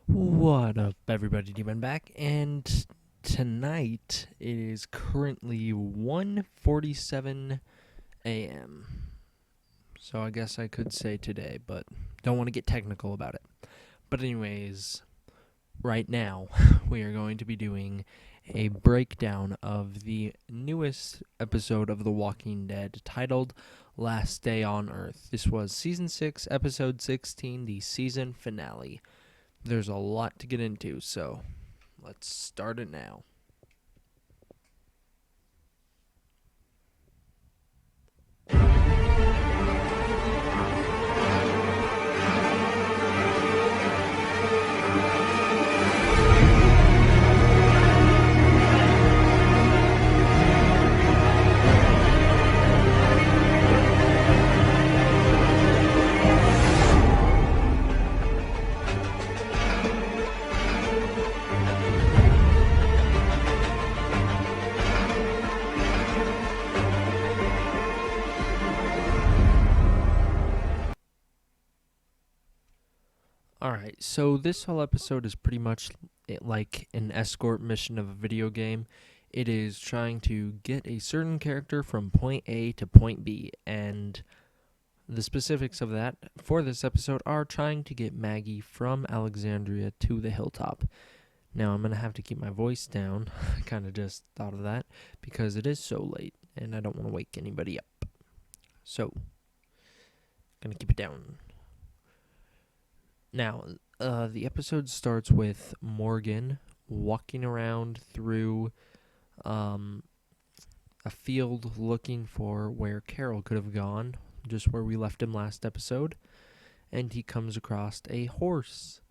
What up, everybody? Demon back, and tonight it is currently 1:47 a.m. So I guess I could say today, but don't want to get technical about it. But anyways, right now we are going to be doing a breakdown of the newest episode of The Walking Dead titled Last Day on Earth. This was Season 6, Episode 16, the season finale. There's a lot to get into, so let's start it now. Alright, so this whole episode is pretty much like an escort mission of a video game. It is trying to get a certain character from point A to point B, and the specifics of that for this episode are trying to get Maggie from Alexandria to the hilltop. Now, I'm going to have to keep my voice down. I kind of just thought of that because it is so late, and I don't want to wake anybody up. So, going to keep it down. Now, the episode starts with Morgan walking around through a field looking for where Carol could have gone, just where we left him last episode, and he comes across a horse.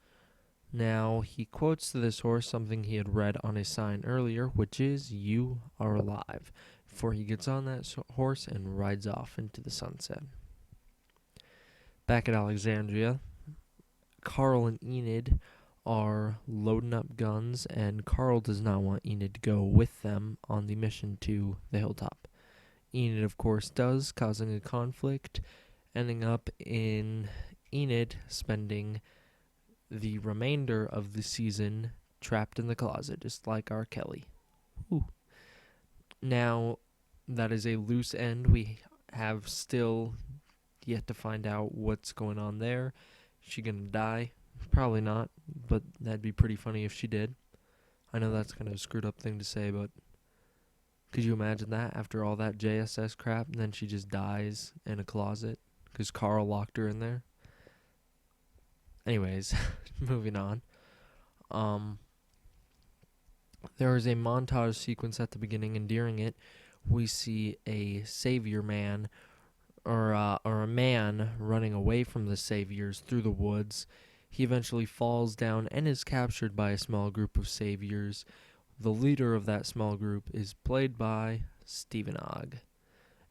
Now, he quotes to this horse something he had read on a sign earlier, which is, "You are alive," before he gets on that horse and rides off into the sunset. Back at Alexandria, Carl and Enid are loading up guns, and Carl does not want Enid to go with them on the mission to the hilltop. Enid, of course, does, causing a conflict, ending up in Enid spending the remainder of the season trapped in the closet, just like R. Kelly. Ooh. Now, that is a loose end. We have still yet to find out what's going on there. Is she gonna die? Probably not, but that'd be pretty funny if she did. I know that's kind of a screwed up thing to say, but could you imagine that after all that JSS crap, and then she just dies in a closet because Carl locked her in there? Anyways, moving on. There is a montage sequence at the beginning, and during it, we see a savior man, or a man running away from the saviors through the woods. He eventually falls down and is captured by a small group of saviors. The leader of that small group is played by Stephen Ogg.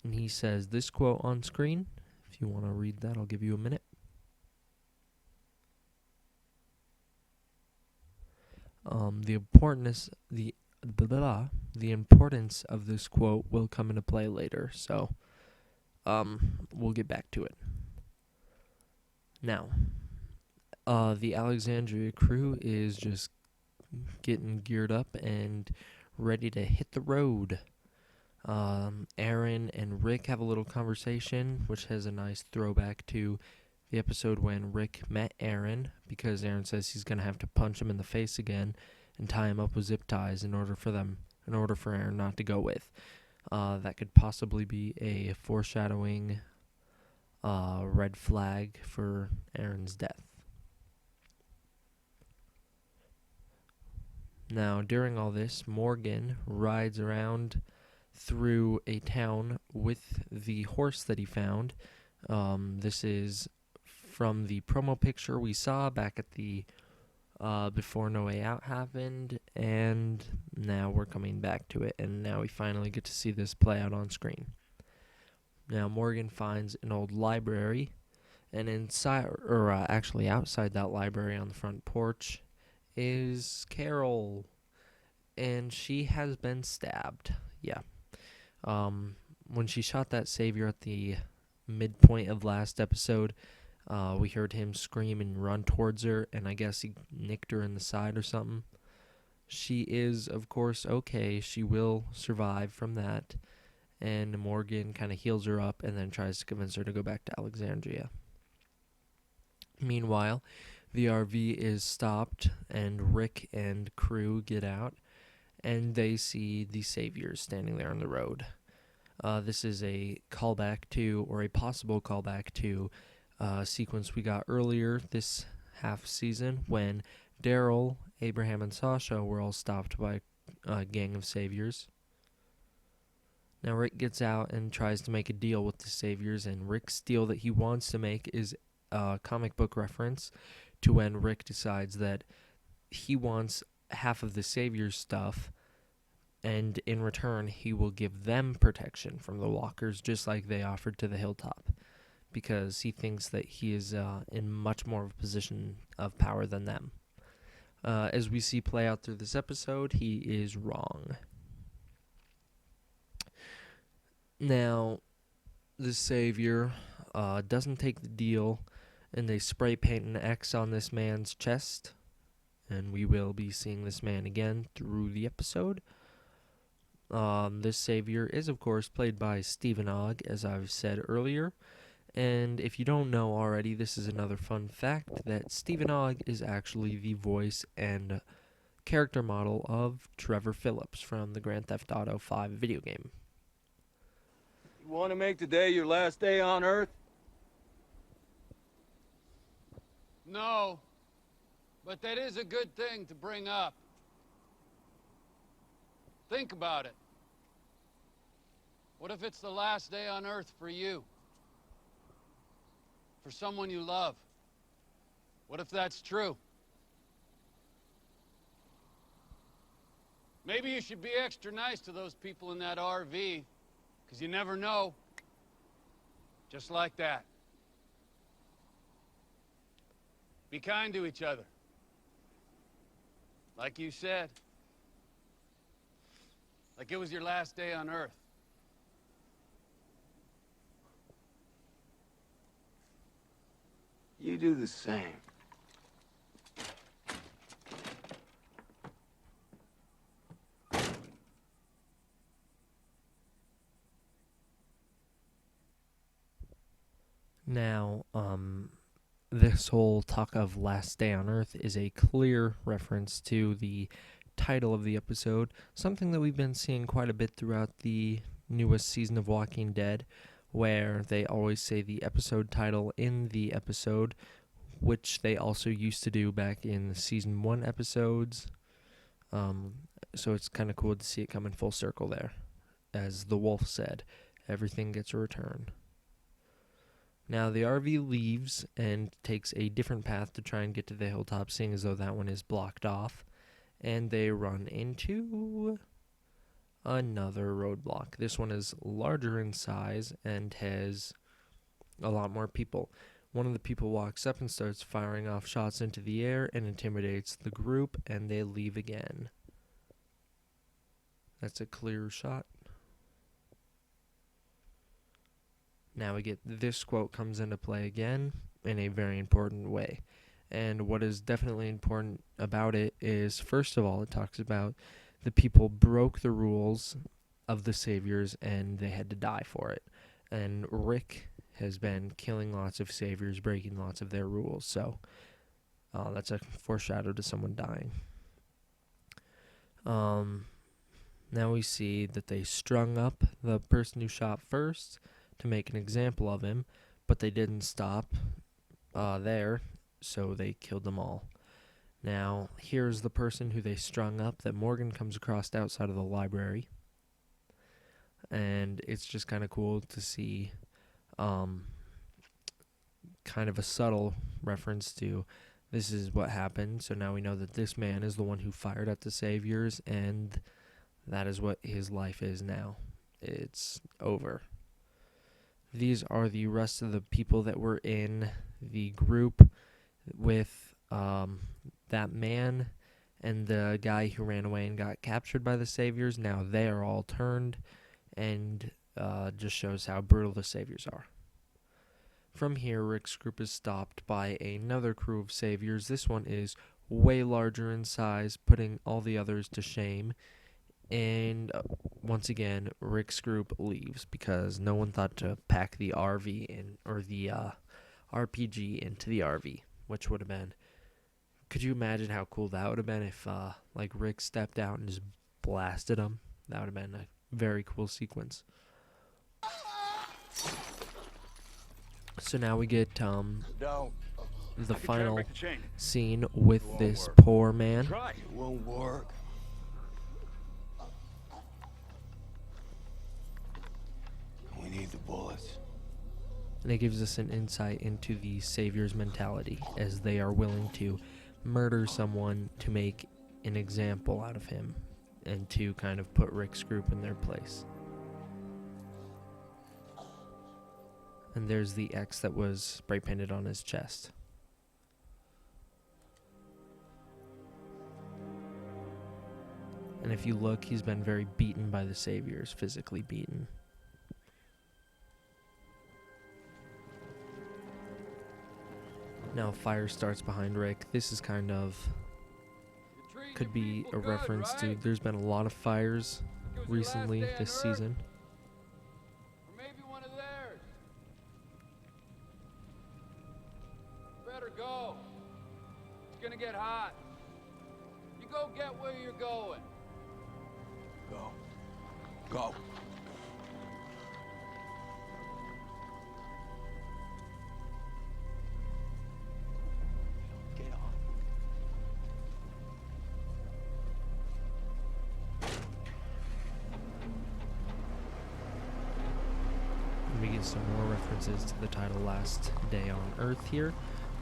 And he says this quote on screen. If you want to read that, I'll give you a minute. The importance of this quote will come into play later, so we'll get back to it. Now, the Alexandria crew is just getting geared up and ready to hit the road. Aaron and Rick have a little conversation, which has a nice throwback to the episode when Rick met Aaron, because Aaron says he's going to have to punch him in the face again and tie him up with zip ties in order for Aaron not to go with. That could possibly be a foreshadowing red flag for Aaron's death. Now, during all this, Morgan rides around through a town with the horse that he found. This is from the promo picture we saw back at the before No Way Out happened, and now we're coming back to it, and now we finally get to see this play out on screen. Now, Morgan finds an old library, and actually outside that library on the front porch is Carol, and she has been stabbed. Yeah. When she shot that savior at the midpoint of last episode, We heard him scream and run towards her, and I guess he nicked her in the side or something. She is, of course, okay. She will survive from that. And Morgan kind of heals her up and then tries to convince her to go back to Alexandria. Meanwhile, the RV is stopped, and Rick and crew get out, and they see the Saviors standing there on the road. This is a callback to, or a possible callback to, a sequence we got earlier this half season when Daryl, Abraham, and Sasha were all stopped by a gang of Saviors. Now Rick gets out and tries to make a deal with the Saviors, and Rick's deal that he wants to make is a comic book reference to when Rick decides that he wants half of the Saviors' stuff, and in return he will give them protection from the Walkers just like they offered to the Hilltop, because he thinks that he is in much more of a position of power than them. As we see play out through this episode, he is wrong. Now, the Savior doesn't take the deal, and they spray paint an X on this man's chest, and we will be seeing this man again through the episode. This Savior is, of course, played by Stephen Ogg, as I've said earlier, and if you don't know already, this is another fun fact, that Stephen Ogg is actually the voice and character model of Trevor Phillips from the Grand Theft Auto 5 video game. You want to make today your last day on Earth? No, but that is a good thing to bring up. Think about it. What if it's the last day on Earth for you? For someone you love? What if that's true? Maybe you should be extra nice to those people in that RV, because you never know. Just like that. Be kind to each other. Like you said. Like it was your last day on Earth. You do the same. Now, this whole talk of Last Day on Earth is a clear reference to the title of the episode, something that we've been seeing quite a bit throughout the newest season of Walking Dead, where they always say the episode title in the episode, which they also used to do back in the season 1 episodes. So it's kind of cool to see it come in full circle there. As the wolf said, everything gets a return. Now, the RV leaves and takes a different path to try and get to the hilltop, seeing as though that one is blocked off. And they run into another roadblock. This one is larger in size and has a lot more people. One of the people walks up and starts firing off shots into the air and intimidates the group, and they leave again. That's a clear shot. Now we get this quote comes into play again in a very important way. And what is definitely important about it is, first of all, it talks about the people broke the rules of the Saviors and they had to die for it. And Rick has been killing lots of Saviors, breaking lots of their rules. So that's a foreshadow to someone dying. Now we see that they strung up the person who shot first to make an example of him, but they didn't stop there, so they killed them all. Now, here's the person who they strung up that Morgan comes across outside of the library, and it's just kind of cool to see kind of a subtle reference to this is what happened, so now we know that this man is the one who fired at the Saviors, and that is what his life is now. It's over. These are the rest of the people that were in the group with that man and the guy who ran away and got captured by the Saviors. Now they are all turned, and just shows how brutal the Saviors are. From here, Rick's group is stopped by another crew of saviors. This one is way larger in size, putting all the others to shame. And once again, Rick's group leaves because no one thought to pack the RV in, or the RPG into the RV, which would have been. Could you imagine how cool that would have been if, like, Rick stepped out and just blasted him? That would have been a very cool sequence. So now we get Don't. the I can try and final break the chain. scene with Won't this work. poor man. Try. It won't work. We need the bullets. And it gives us an insight into the Savior's mentality, as they are willing to murder someone to make an example out of him and to kind of put Rick's group in their place. And there's the X that was spray painted on his chest. And if you look, he's been very beaten by the Saviors, physically beaten. Now fire starts behind Rick. This is kind of, could be a reference to, there's been a lot of fires recently this season. Or maybe one of theirs. Better go. It's gonna get hot. You go get where you're going. Go. Go. Get on. And we get some more references to the title Last Day on Earth here,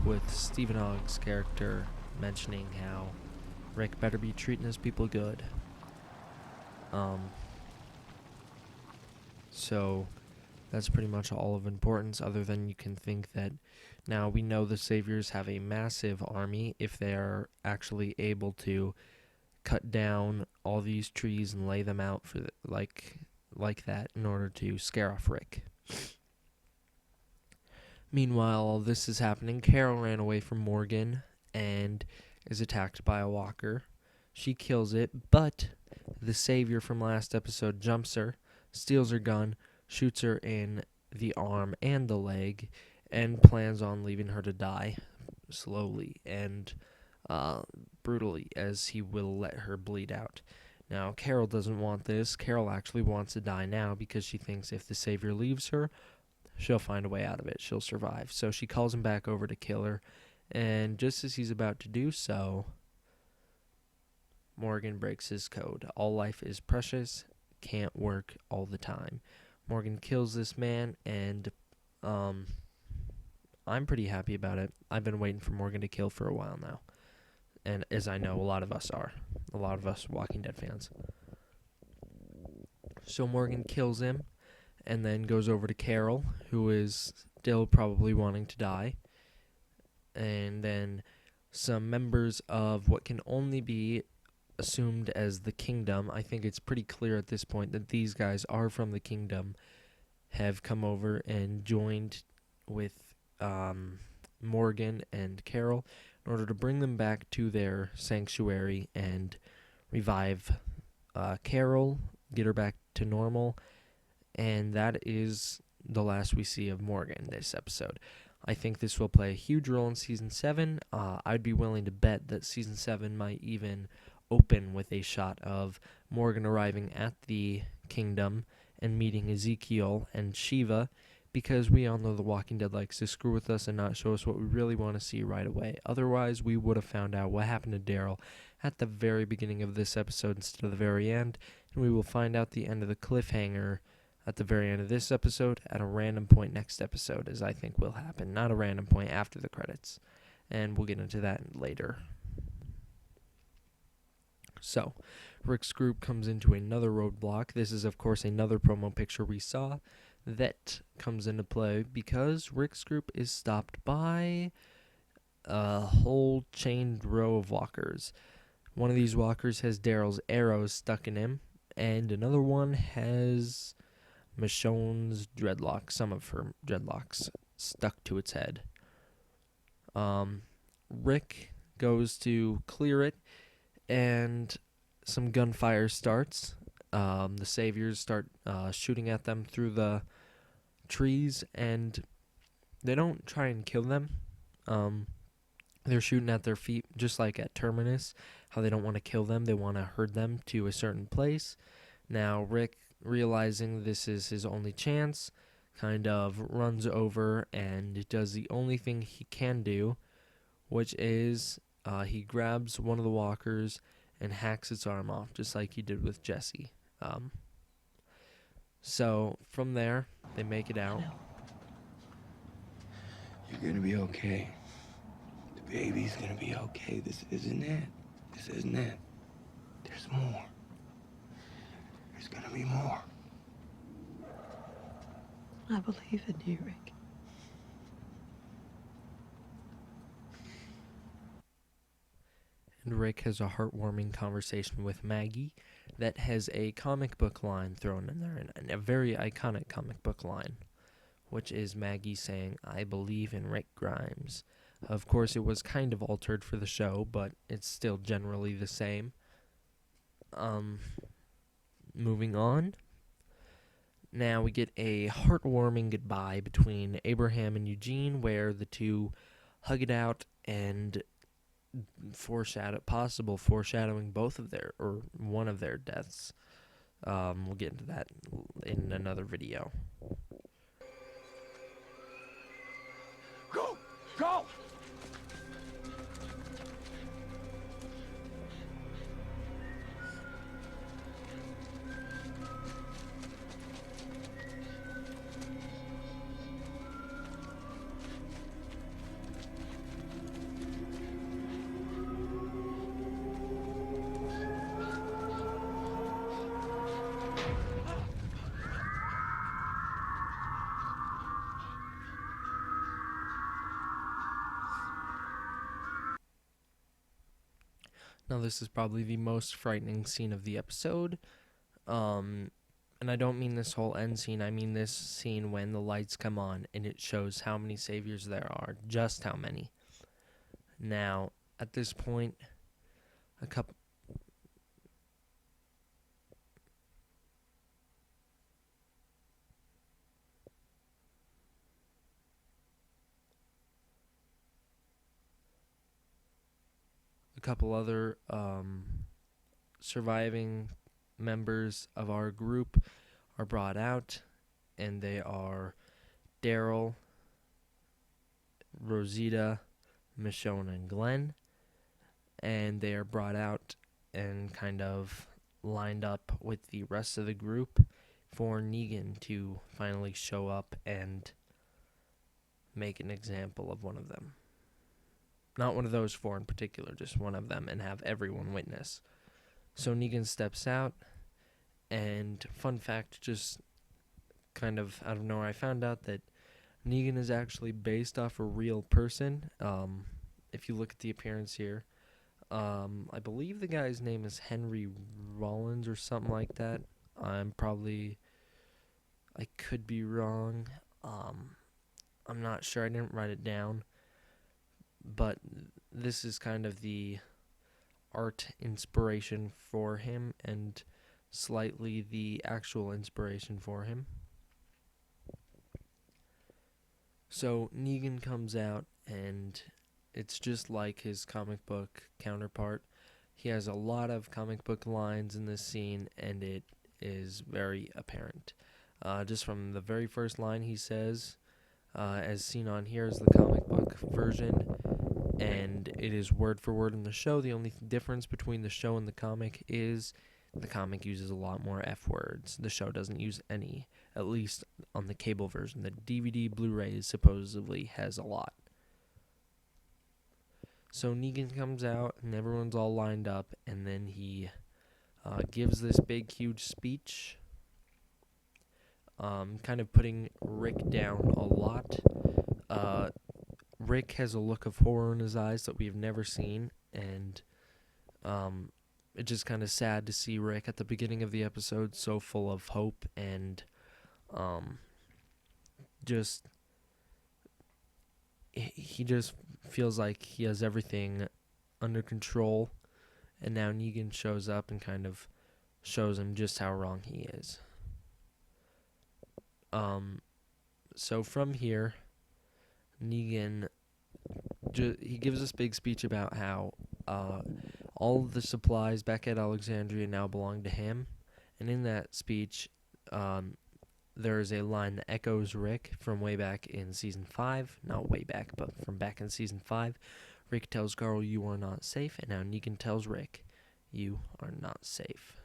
with Stephen Ogg's character mentioning how Rick better be treating his people good. So that's pretty much all of importance, other than you can think that now we know the Saviors have a massive army if they are actually able to cut down all these trees and lay them out for like that in order to scare off Rick. Meanwhile, all this is happening. Carol ran away from Morgan and is attacked by a walker. She kills it, but the Savior from last episode jumps her, steals her gun, shoots her in the arm and the leg, and plans on leaving her to die slowly and brutally, as he will let her bleed out. Now, Carol doesn't want this. Carol actually wants to die now because she thinks if the Savior leaves her, she'll find a way out of it. She'll survive. So she calls him back over to kill her, and just as he's about to do so, Morgan breaks his code. All life is precious, can't work all the time. Morgan kills this man, and I'm pretty happy about it. I've been waiting for Morgan to kill for a while now. And as I know, a lot of us are. A lot of us Walking Dead fans. So Morgan kills him, and then goes over to Carol, who is still probably wanting to die. And then some members of what can only be assumed as the Kingdom, I think it's pretty clear at this point that these guys are from the Kingdom, have come over and joined with Morgan and Carol in order to bring them back to their sanctuary and revive Carol, get her back to normal, and that is the last we see of Morgan this episode. I think this will play a huge role in Season 7. I'd be willing to bet that Season 7 might even open with a shot of Morgan arriving at the Kingdom and meeting Ezekiel and Shiva, because we all know The Walking Dead likes to screw with us and not show us what we really want to see right away. Otherwise, we would have found out what happened to Daryl at the very beginning of this episode instead of the very end, and we will find out the end of the cliffhanger at the very end of this episode at a random point next episode, as I think will happen. Not a random point after the credits, and we'll get into that later. So, Rick's group comes into another roadblock. This is, of course, another promo picture we saw that comes into play because Rick's group is stopped by a whole chained row of walkers. One of these walkers has Daryl's arrows stuck in him, and another one has Michonne's dreadlocks, some of her dreadlocks, stuck to its head. Rick goes to clear it, and some gunfire starts. The saviors start shooting at them through the trees, and they don't try and kill them. They're shooting at their feet, just like at Terminus, how they don't want to kill them. They want to herd them to a certain place. Now, Rick, realizing this is his only chance, kind of runs over and does the only thing he can do, which is he grabs one of the walkers and hacks its arm off, just like he did with Jesse. So from there, they make it out. You're gonna be okay. The baby's gonna be okay. This isn't it. This isn't it. There's more. There's gonna be more. I believe in you, Rick. And Rick has a heartwarming conversation with Maggie that has a comic book line thrown in there, and a very iconic comic book line, which is Maggie saying, "I believe in Rick Grimes." Of course, it was kind of altered for the show, but it's still generally the same. Moving on. Now we get a heartwarming goodbye between Abraham and Eugene, where the two hug it out and foreshadowing both of their, or one of their deaths. We'll get into that in another video. Go! Go! Now, this is probably the most frightening scene of the episode. And I don't mean this whole end scene. I mean this scene when the lights come on and it shows how many saviors there are. Just how many. Now, at this point, a couple other surviving members of our group are brought out, and they are Daryl, Rosita, Michonne, and Glenn, and they are brought out and kind of lined up with the rest of the group for Negan to finally show up and make an example of one of them. Not one of those four in particular, just one of them, and have everyone witness. So Negan steps out, and fun fact, just kind of out of nowhere, I found out that Negan is actually based off a real person. If you look at the appearance here, I believe the guy's name is Henry Rollins or something like that. I could be wrong. I'm not sure. I didn't write it down. But this is kind of the art inspiration for him and slightly the actual inspiration for him. So Negan comes out, and it's just like his comic book counterpart. He has a lot of comic book lines in this scene, and it is very apparent. Just from the very first line he says, as seen on here is the comic book version, and it is word for word in the show. The only difference between the show and the comic is the comic uses a lot more F words. The show doesn't use any, at least on the cable version. The DVD Blu-ray supposedly has a lot. So Negan comes out, and everyone's all lined up, and then he gives this big, huge speech, kind of putting Rick down a lot. Rick has a look of horror in his eyes that we have never seen, and it's just kind of sad to see Rick at the beginning of the episode so full of hope and just he just feels like he has everything under control, and now Negan shows up and kind of shows him just how wrong he is. So from here, Negan he gives this big speech about how all of the supplies back at Alexandria now belong to him, and in that speech, there is a line that echoes Rick from way back in season 5. Not way back, but from back in season 5. Rick tells Carl, "You are not safe," and now Negan tells Rick, "You are not safe."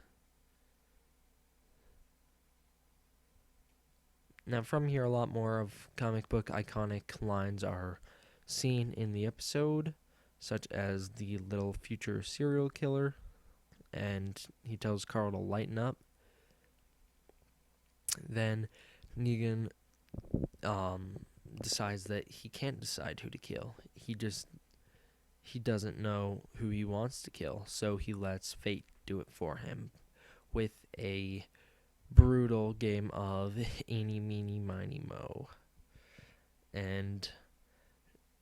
Now from here, a lot more of comic book iconic lines are seen in the episode, such as the little future serial killer, and he tells Carl to lighten up. Then Negan decides that he can't decide who to kill. He doesn't know who he wants to kill, so he lets fate do it for him with a brutal game of eeny, meeny, miny, moe. And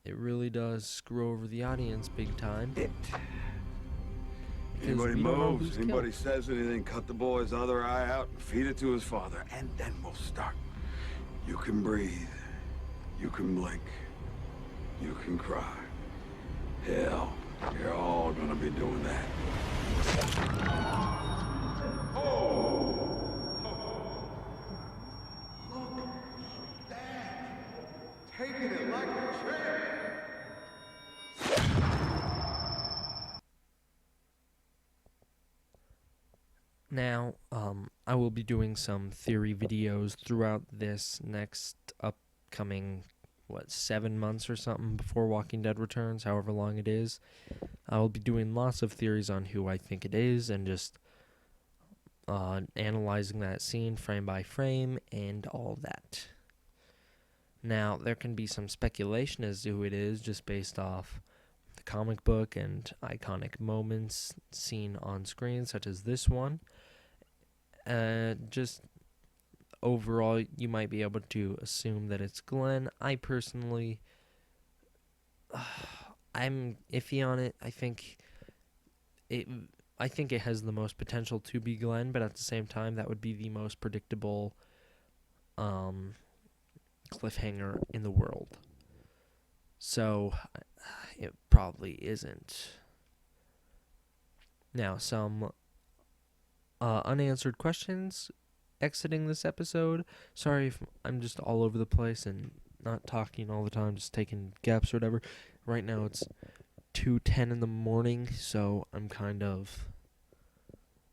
it really does screw over the audience big time. Anybody moves, anybody says anything, cut the boy's other eye out and feed it to his father, and then we'll start. You can breathe, you can blink, you can cry. Hell, you're all gonna be doing that. Look, Dad, taking it like a champ. Now, I will be doing some theory videos throughout this next upcoming, 7 months or something before Walking Dead returns, however long it is. I will be doing lots of theories on who I think it is and just analyzing that scene frame by frame and all that. Now, there can be some speculation as to who it is just based off the comic book and iconic moments seen on screen, such as this one. Just overall, you might be able to assume that it's Glenn. I personally, I'm iffy on it. I think it has the most potential to be Glenn, but at the same time, that would be the most predictable cliffhanger in the world. So it probably isn't. Now, some unanswered questions exiting this episode. Sorry if I'm just all over the place and not talking all the time, just taking gaps or whatever. Right now it's 2:10 in the morning, so I'm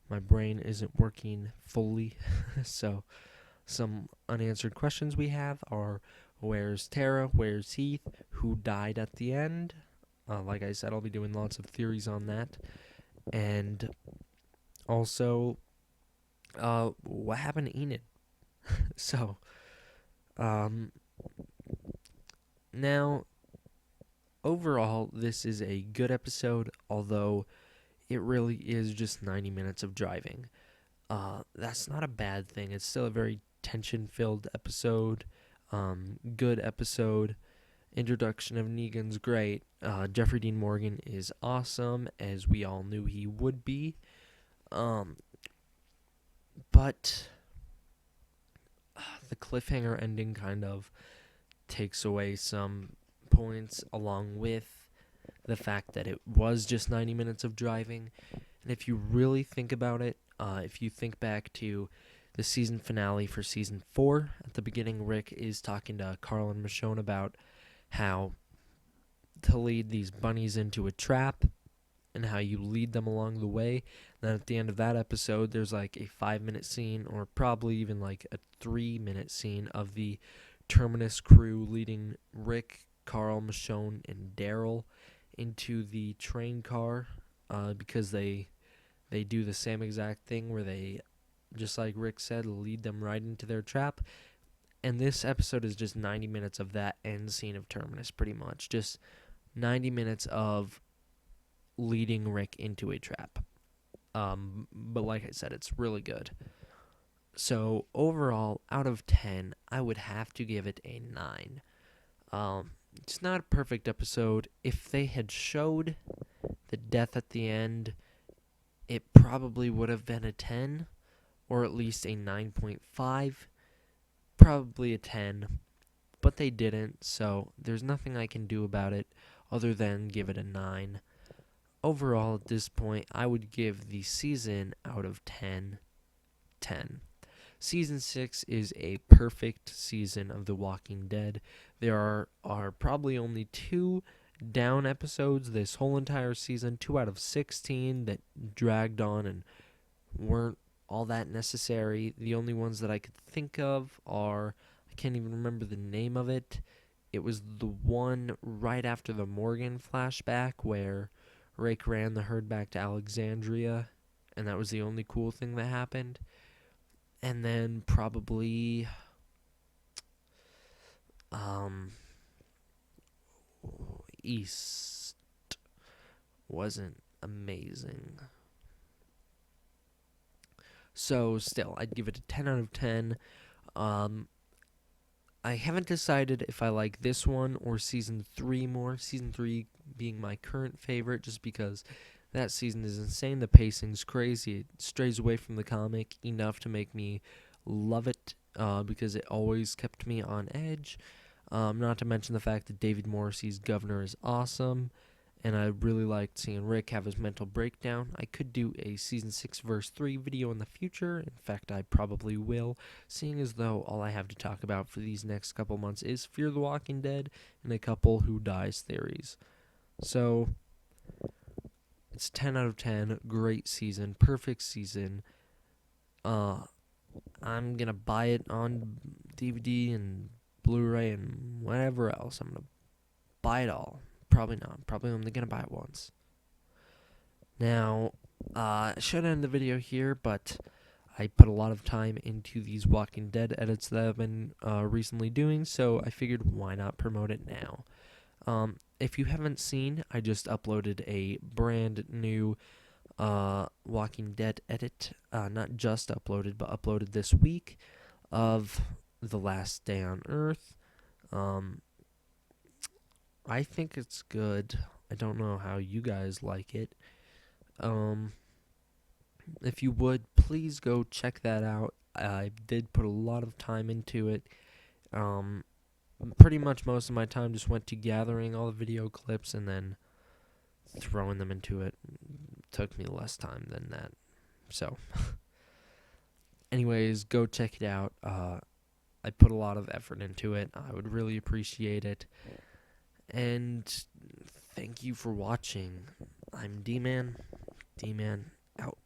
my brain isn't working fully. So some unanswered questions we have are: where's Tara? Where's Heath? Who died at the end? Like I said, I'll be doing lots of theories on that. And also, what happened to Enid? So, now, overall, this is a good episode, although it really is just 90 minutes of driving. That's not a bad thing. It's still a very tension-filled episode, good episode. Introduction of Negan's great. Jeffrey Dean Morgan is awesome, as we all knew he would be. But the cliffhanger ending kind of takes away some points, along with the fact that it was just 90 minutes of driving. And if you really think about it, if you think back to the season finale for season 4, at the beginning, Rick is talking to Carl and Michonne about how to lead these bunnies into a trap and how you lead them along the way. And then at the end of that episode, there's like a 5-minute scene, or probably even like a 3-minute scene of the Terminus crew leading Rick, Carl, Michonne, and Daryl into the train car, because they do the same exact thing where they, just like Rick said, lead them right into their trap. And this episode is just 90 minutes of that end scene of Terminus, pretty much. Just 90 minutes of leading Rick into a trap. But like I said, it's really good. So overall, out of 10, I would have to give it a 9. it's not a perfect episode. If they had showed the death at the end, it probably would have been a 10, or at least a 9.5, probably a 10, but they didn't, so there's nothing I can do about it other than give it a 9. Overall, at this point, I would give the season out of 10, 10. Season 6 is a perfect season of The Walking Dead. There are probably only 2 down episodes this whole entire season, 2 out of 16 that dragged on and weren't all that necessary. The only ones that I could think of are, I can't even remember the name of it. It was the one right after the Morgan flashback where Rick ran the herd back to Alexandria, and that was the only cool thing that happened. And then probably East wasn't amazing. So still, I'd give it a 10 out of 10. I haven't decided if I like this one or Season 3 more. Season 3 being my current favorite just because that season is insane. The pacing's crazy. It strays away from the comic enough to make me love it because it always kept me on edge. Not to mention the fact that David Morrissey's governor is awesome. And I really liked seeing Rick have his mental breakdown. I could do a Season 6 Verse 3 video in the future. In fact, I probably will, seeing as though all I have to talk about for these next couple months is Fear the Walking Dead and a couple Who Dies theories. So, it's 10 out of 10. Great season. Perfect season. I'm going to buy it on DVD and Blu-ray and whatever else. I'm going to buy it all. Probably not. Probably only going to buy it once. Now, I should end the video here, but I put a lot of time into these Walking Dead edits that I've been recently doing, so I figured why not promote it now. If you haven't seen, I just uploaded a brand new Walking Dead edit. Not just uploaded, but uploaded this week of The Last Day on Earth. I think it's good. I don't know how you guys like it. If you would, please go check that out. I did put a lot of time into it. Pretty much most of my time just went to gathering all the video clips and then throwing them into it. Took me less time than that. So, anyways, go check it out. I put a lot of effort into it. I would really appreciate it. And thank you for watching. I'm D-Man. D-Man out.